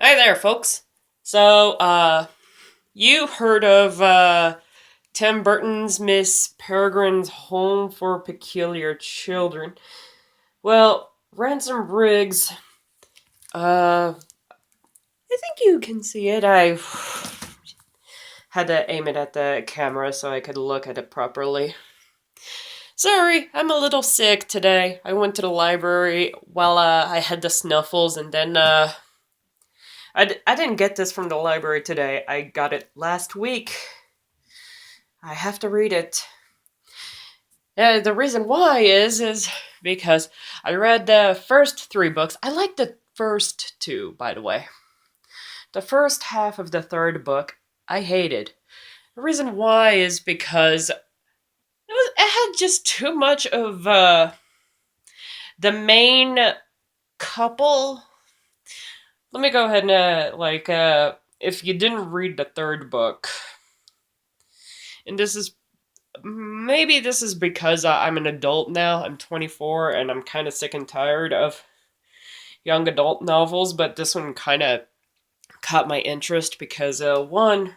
Hi there, folks. So, you heard of Tim Burton's Miss Peregrine's Home for Peculiar Children? Well, Ransom Briggs, I think you can see it. I had to aim it at the camera so I could look at it properly. Sorry, I'm a little sick today. I went to the library while I had the snuffles, and then I didn't get this from the library today. I got it last week. I have to read it. The reason why is because I read the first three books. I like the first two, by the way. The first half of the third book, I hated. The reason why is because it had just too much of the main couple. Let me go ahead and if you didn't read the third book, and this is because I'm an adult now. I'm 24 and I'm kind of sick and tired of young adult novels, but this one kind of caught my interest because one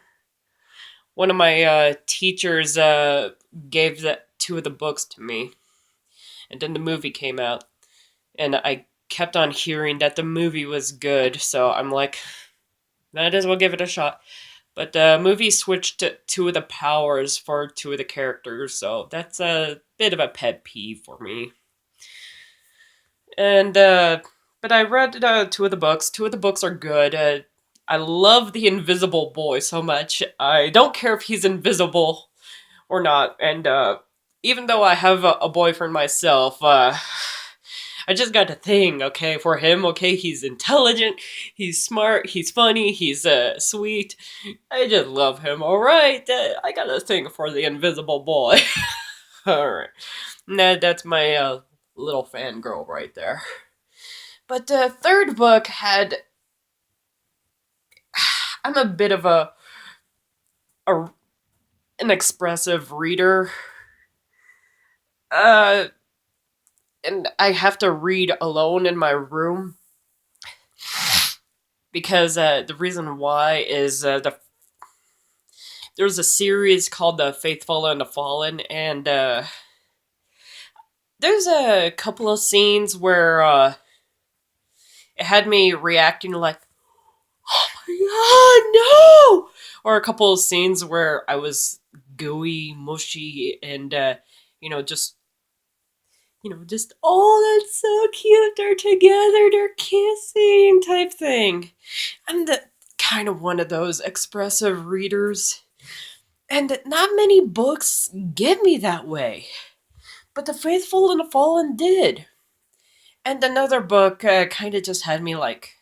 of my teachers gave two of the books to me, and then the movie came out, and I kept on hearing that the movie was good, so I'm like, might as well give it a shot. But the movie switched to two of the powers for two of the characters, so that's a bit of a pet peeve for me. And but I read two of the books. Two of the books are good. I love the Invisible Boy so much. I don't care if he's invisible or not. And even though I have a boyfriend myself, I just got a thing, okay, for him. Okay, he's intelligent, he's smart, he's funny, he's sweet. I just love him. All right, I got a thing for the Invisible Boy. All right, that's my little fangirl right there. But the third book had. I'm a bit of a an expressive reader, uh, and I have to read alone in my room because the reason why is there's a series called The Faithful and the Fallen, and there's a couple of scenes where it had me reacting like, "Oh my god, no!" Or a couple of scenes where I was gooey, mushy, and just oh, that's so cute. They're together. They're kissing, type thing. I'm the kind of one of those expressive readers, and not many books get me that way. But The Faithful and the Fallen did. And another book kind of just had me like,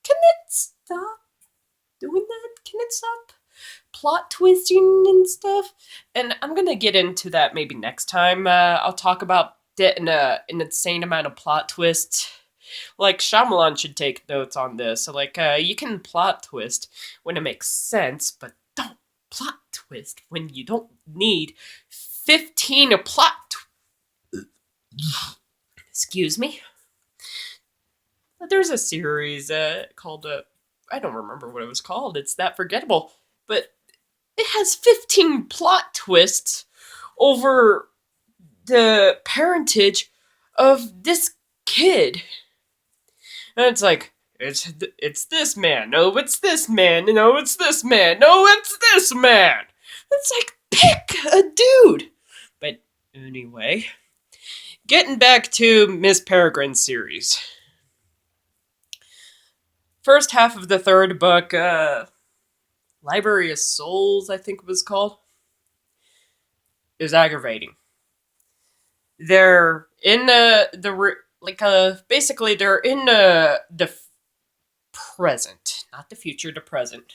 can it stop doing that? Can it stop plot twisting and stuff? And I'm gonna get into that maybe next time. I'll talk about it in an insane amount of plot twists. Like Shyamalan should take notes on this. So like, you can plot twist when it makes sense, but don't plot twist when you don't need 15 excuse me. There's a series called I don't remember what it was called. It's that forgettable, but it has 15 plot twists over the parentage of this kid. And it's like, it's this man. No, it's this man. No, it's this man. No, it's this man. It's like, pick a dude. But anyway, getting back to Miss Peregrine's series. First half of the third book, Library of Souls, I think it was called, is aggravating. They're in basically they're in the present, not the future, the present.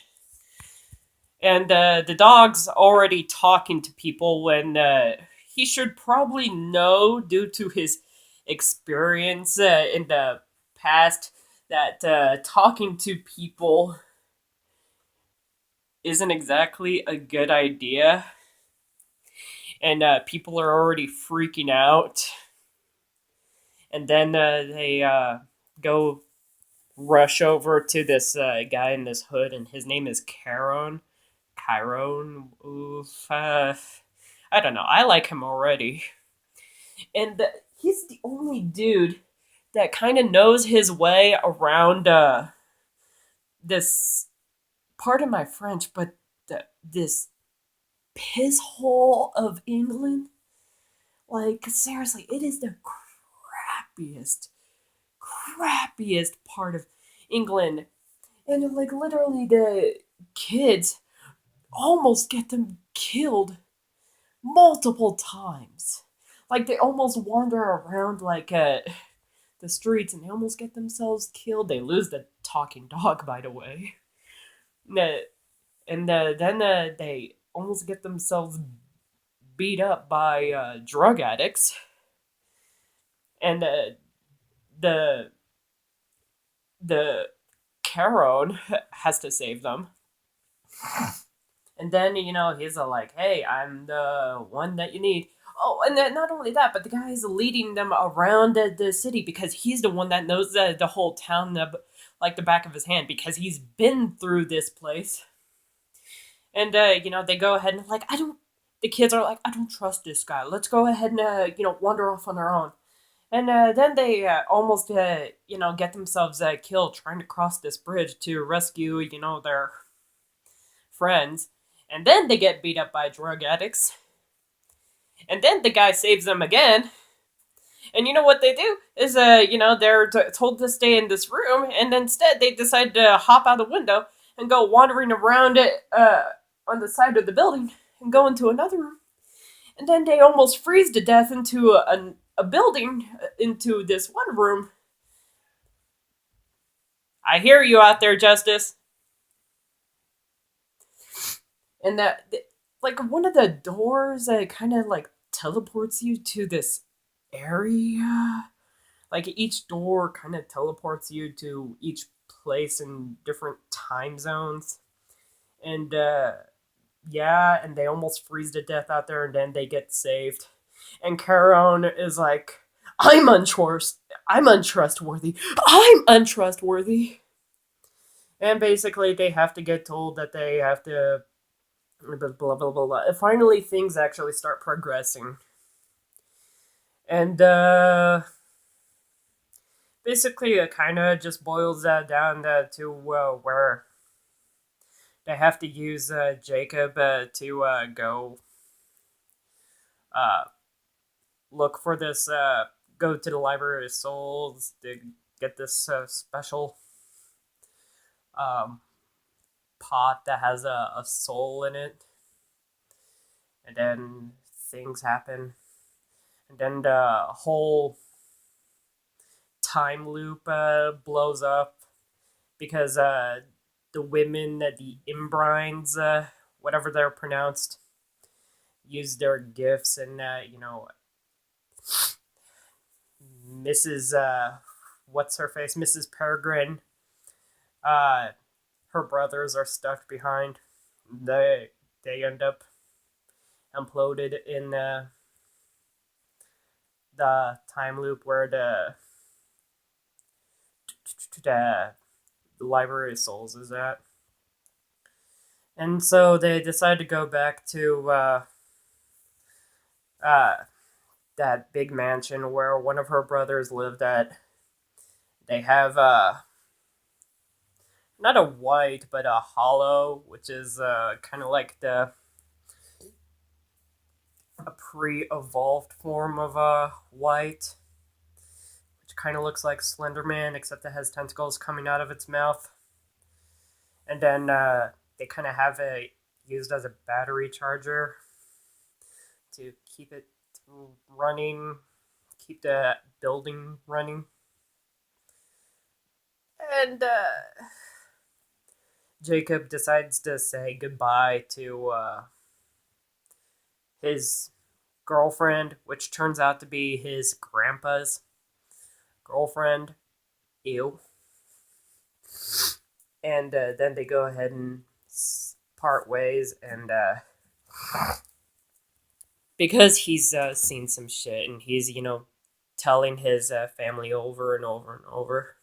And the dog's already talking to people when he should probably know, due to his experience in the past, that talking to people isn't exactly a good idea. And people are already freaking out. And then they go rush over to this guy in this hood, and his name is Chiron. Oof. I don't know. I like him already. And he's the only dude that kind of knows his way around this, pardon my French, but this piss hole of England. Like, seriously, it is the crappiest part of England. And, like, literally, the kids almost get them killed multiple times. Like, they almost wander around, like, the streets and they almost get themselves killed. They lose the talking dog, by the way. And then they almost get themselves beat up by drug addicts. And the the Charon has to save them. And then, he's like, hey, I'm the one that you need. Oh, and then not only that, but the guy is leading them around the city because he's the one that knows the whole town like the back of his hand because he's been through this place. And, they go ahead and, like, the kids are like, I don't trust this guy. Let's go ahead and, wander off on our own. And then they almost, get themselves killed trying to cross this bridge to rescue, their friends. And then they get beat up by drug addicts. And then the guy saves them again. And you know what they do is, they're told to stay in this room, and instead they decide to hop out the window and go wandering around it on the side of the building and go into another room. And then they almost freeze to death into a building, into this one room. I hear you out there, Justice. And like, one of the doors kind of like teleports you to this area. Like, each door kind of teleports you to each place in different time zones. And yeah, and they almost freeze to death out there, and then they get saved. And Charon is like, I'm untrustworthy. I'm untrustworthy. And basically, they have to get told that they have to blah blah blah blah. And finally, things actually start progressing. And basically, it kind of just boils down to where they have to use Jacob to go look for this, go to the Library of Souls to get this special pot that has a soul in it. And then things happen. And then the whole time loop blows up because the women, the Imbrines, whatever they're pronounced, use their gifts, and Mrs. What's her face, Mrs. Peregrine, her brothers are stuck behind. They end up imploded in the time loop where the Library of Souls is at. And so they decide to go back to that big mansion where one of her brothers lived at. They have not a white, but a hollow, which is kind of like a pre-evolved form of white, which kind of looks like Slenderman, except it has tentacles coming out of its mouth. And then they kind of have it used as a battery charger to keep it running, keep the building running. And Jacob decides to say goodbye to his girlfriend, which turns out to be his grandpa's girlfriend. Ew. And then they go ahead and part ways, and because he's seen some shit, and he's, telling his family over and over and over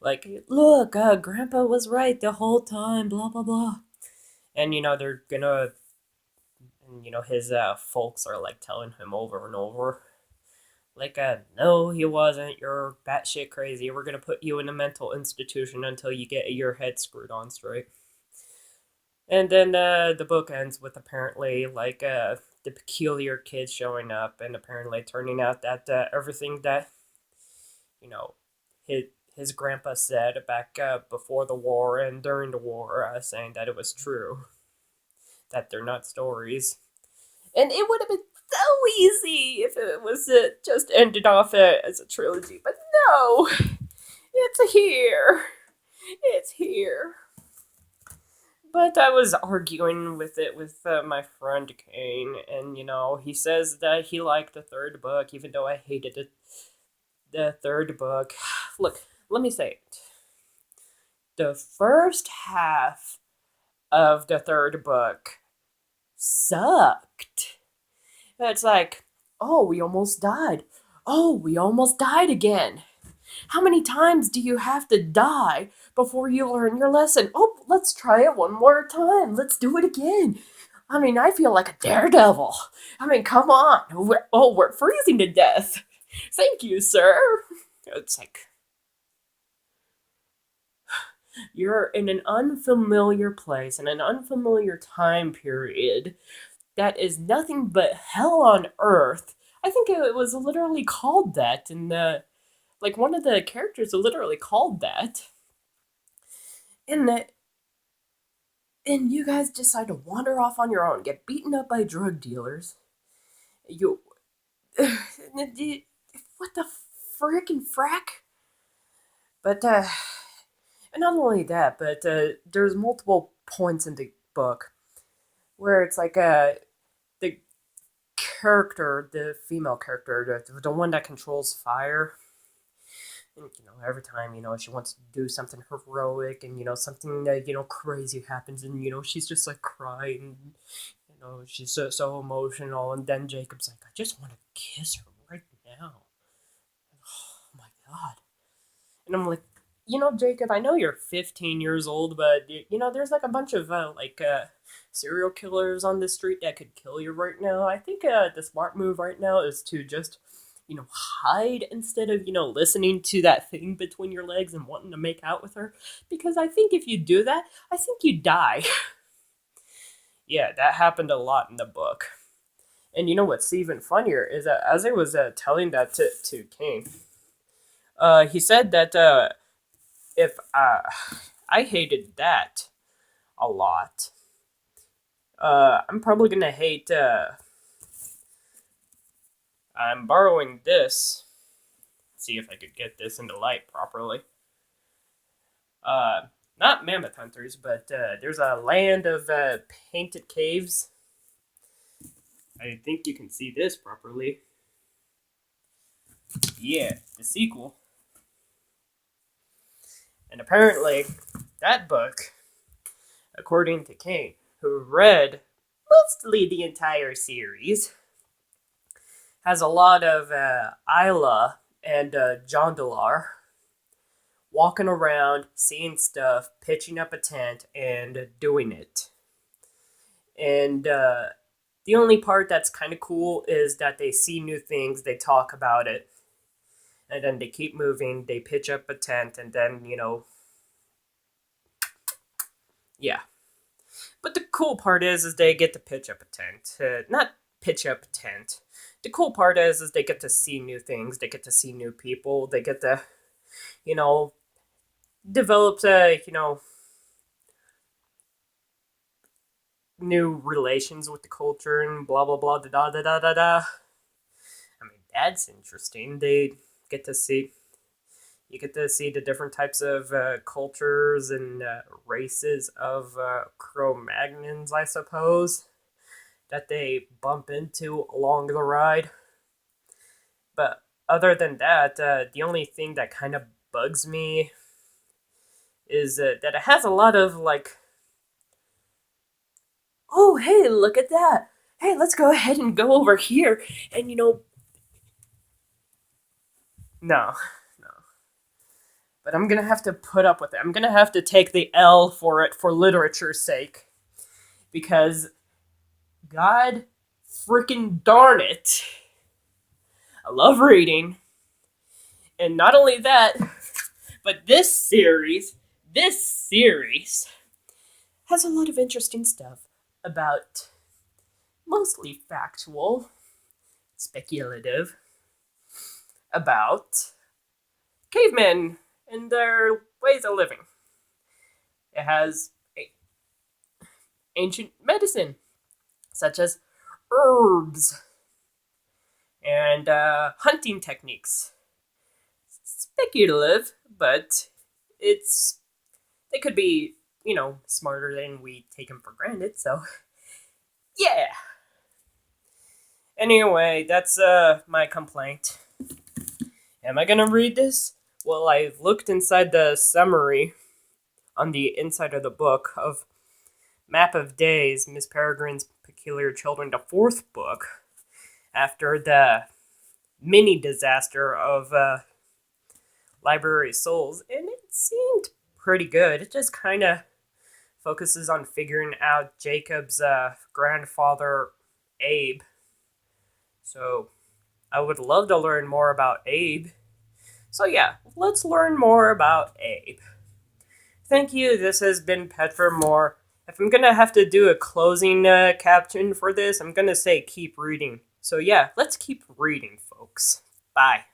Like, look, Grandpa was right the whole time, blah, blah, blah. And, they're gonna, and, his folks are like telling him over and over, like, no, he wasn't. You're batshit crazy. We're gonna put you in a mental institution until you get your head screwed on straight. And then the book ends with apparently like the peculiar kid showing up and apparently turning out that everything that you know his his grandpa said back before the war and during the war, saying that it was true, that they're not stories. And it would have been so easy if it was just ended off as a trilogy, but no, it's here. It's here. But I was arguing with it with my friend Kane, and he says that he liked the third book, even though I hated it. The third book. Look, let me say it. The first half of the third book sucked. It's like, oh, we almost died. Oh, we almost died again. How many times do you have to die before you learn your lesson? Oh, let's try it one more time. Let's do it again. I mean, I feel like a daredevil. I mean, come on. We're freezing to death. Thank you, sir. It's like, you're in an unfamiliar place, in an unfamiliar time period that is nothing but hell on earth. I think it was literally called that in the, like, one of the characters literally called that. And that, and you guys decide to wander off on your own, get beaten up by drug dealers. You, what the frickin' frack? But and not only that, but there's multiple points in the book where it's like the character, the female character, the one that controls fire. And, every time, she wants to do something heroic and, something that, crazy happens and, she's just like crying. She's so emotional. And then Jacob's like, I just want to kiss her right now. Oh my God. And I'm like, Jacob, I know you're 15 years old, but, there's like a bunch of serial killers on the street that could kill you right now. I think the smart move right now is to just hide instead of, listening to that thing between your legs and wanting to make out with her. Because I think if you do that, I think you die. Yeah, that happened a lot in the book. And what's even funnier is that as I was telling that to Kane, he said that if I hated that a lot, I'm probably gonna hate. I'm borrowing this. See if I could get this into light properly. Not Mammoth Hunters, but there's a Land of Painted Caves. I think you can see this properly. Yeah, the sequel. And apparently, that book, according to Kane, who read mostly the entire series, has a lot of Isla and Jondalar walking around, seeing stuff, pitching up a tent, and doing it. And the only part that's kind of cool is that they see new things, they talk about it, and then they keep moving, they pitch up a tent, and then, yeah. But the cool part is they get to pitch up a tent. Not pitch up a tent. The cool part is they get to see new things, they get to see new people, they get to, develop, new relations with the culture and blah blah blah da da da da da. I mean, that's interesting. They get to see, you get to see the different types of cultures and races of Cro-Magnons, I suppose, that they bump into along the ride. But other than that, the only thing that kind of bugs me is that it has a lot of like, oh, hey, look at that. Hey, let's go ahead and go over here. And, no. But I'm gonna have to put up with it. I'm gonna have to take the L for it for literature's sake. Because, God freaking darn it, I love reading. And not only that, but this series has a lot of interesting stuff about mostly factual, speculative, about cavemen and their ways of living. It has ancient medicine, such as herbs and hunting techniques. Speculative, but they could be, smarter than we take them for granted, so yeah. Anyway, that's my complaint. Am I gonna read this? Well, I've looked inside the summary on the inside of the book of Map of Days, Miss Peregrine's Peculiar Children, the fourth book, after the mini disaster of Library Souls, and it seemed pretty good. It just kind of focuses on figuring out Jacob's grandfather, Abe. So, I would love to learn more about Abe. So yeah, let's learn more about Abe. Thank you, this has been Pet for More. If I'm gonna have to do a closing caption for this, I'm gonna say keep reading. So yeah, let's keep reading, folks. Bye.